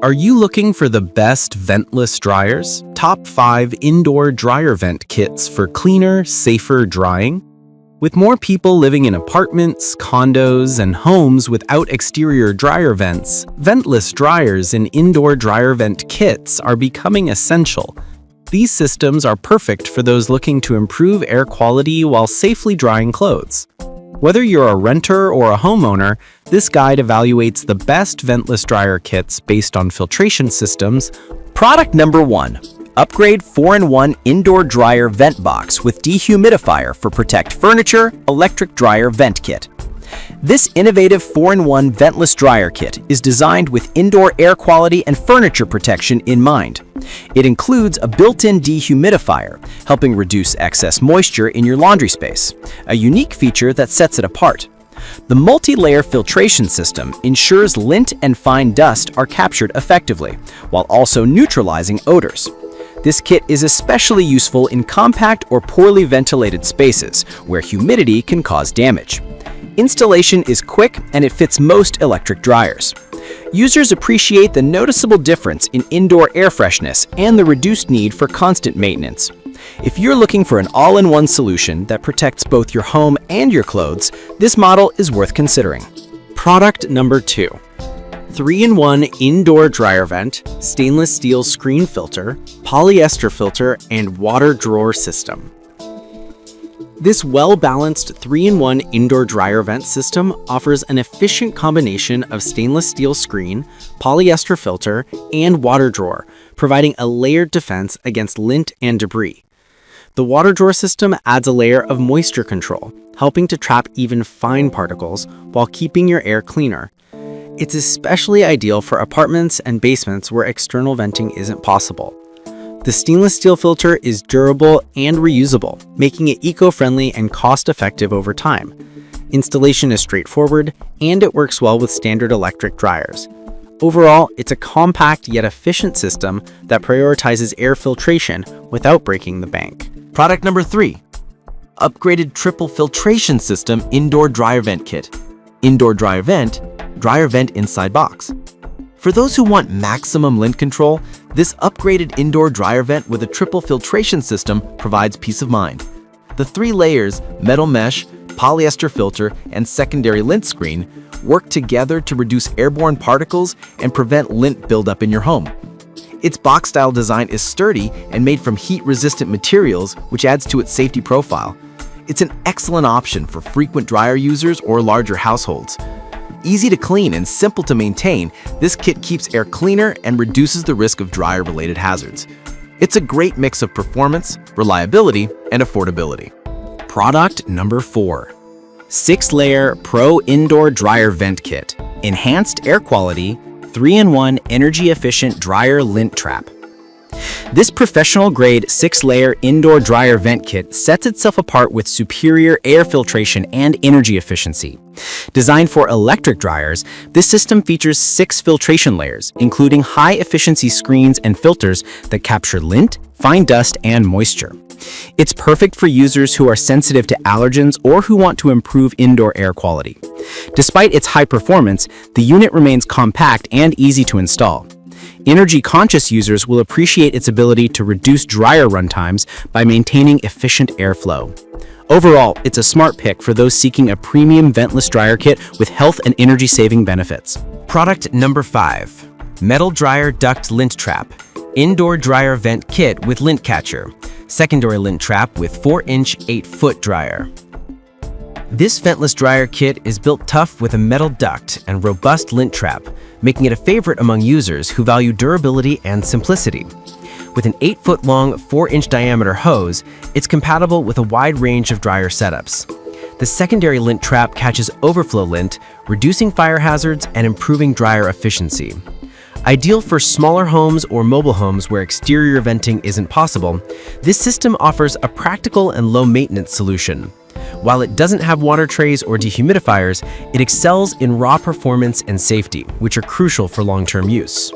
Are you looking for the best ventless dryers? Top 5 indoor dryer vent kits for cleaner, safer drying? With more people living in apartments, condos, and homes without exterior dryer vents, ventless dryers and indoor dryer vent kits are becoming essential. These systems are perfect for those looking to improve air quality while safely drying clothes. Whether you're a renter or a homeowner, this guide evaluates the best ventless dryer kits based on filtration systems. Product number 1. Upgrade 4-in-1 Indoor Dryer Vent Box with Dehumidifier for Protect Furniture Electric Dryer Vent Kit. This innovative 4-in-1 ventless dryer kit is designed with indoor air quality and furniture protection in mind. It includes a built-in dehumidifier, helping reduce excess moisture in your laundry space, a unique feature that sets it apart. The multi-layer filtration system ensures lint and fine dust are captured effectively, while also neutralizing odors. This kit is especially useful in compact or poorly ventilated spaces where humidity can cause damage. Installation is quick and it fits most electric dryers. Users appreciate the noticeable difference in indoor air freshness and the reduced need for constant maintenance. If you're looking for an all-in-one solution that protects both your home and your clothes, this model is worth considering. Product number 2. 3-in-1 indoor dryer vent, stainless steel screen filter, polyester filter, and water drawer system. This well-balanced 3-in-1 indoor dryer vent system offers an efficient combination of stainless steel screen, polyester filter, and water drawer, providing a layered defense against lint and debris. The water drawer system adds a layer of moisture control, helping to trap even fine particles while keeping your air cleaner. It's especially ideal for apartments and basements where external venting isn't possible. The stainless steel filter is durable and reusable, making it eco-friendly and cost-effective over time. Installation is straightforward, and it works well with standard electric dryers. Overall, it's a compact yet efficient system that prioritizes air filtration without breaking the bank. Product number 3. Upgraded Triple Filtration System Indoor Dryer Vent Kit. Indoor dryer vent inside box. For those who want maximum lint control, this upgraded indoor dryer vent with a triple filtration system provides peace of mind. The 3 layers, metal mesh, polyester filter, and secondary lint screen, work together to reduce airborne particles and prevent lint buildup in your home. Its box-style design is sturdy and made from heat-resistant materials, which adds to its safety profile. It's an excellent option for frequent dryer users or larger households. Easy to clean and simple to maintain, this kit keeps air cleaner and reduces the risk of dryer-related hazards. It's a great mix of performance, reliability, and affordability. Product number 4. 6-layer Pro Indoor Dryer Vent Kit. Enhanced air quality, 3-in-1 energy-efficient dryer lint trap. This professional-grade 6-layer indoor dryer vent kit sets itself apart with superior air filtration and energy efficiency. Designed for electric dryers, this system features 6 filtration layers, including high-efficiency screens and filters that capture lint, fine dust, and moisture. It's perfect for users who are sensitive to allergens or who want to improve indoor air quality. Despite its high performance, the unit remains compact and easy to install. Energy-conscious users will appreciate its ability to reduce dryer runtimes by maintaining efficient airflow. Overall, it's a smart pick for those seeking a premium ventless dryer kit with health and energy-saving benefits. Product number 5. Metal Dryer Duct Lint Trap. Indoor Dryer Vent Kit with Lint Catcher. Secondary lint trap with 4-inch 8-foot dryer. This ventless dryer kit is built tough with a metal duct and robust lint trap, making it a favorite among users who value durability and simplicity. With an 8-foot-long, 4-inch diameter hose, it's compatible with a wide range of dryer setups. The secondary lint trap catches overflow lint, reducing fire hazards and improving dryer efficiency. Ideal for smaller homes or mobile homes where exterior venting isn't possible, this system offers a practical and low-maintenance solution. While it doesn't have water trays or dehumidifiers, it excels in raw performance and safety, which are crucial for long-term use.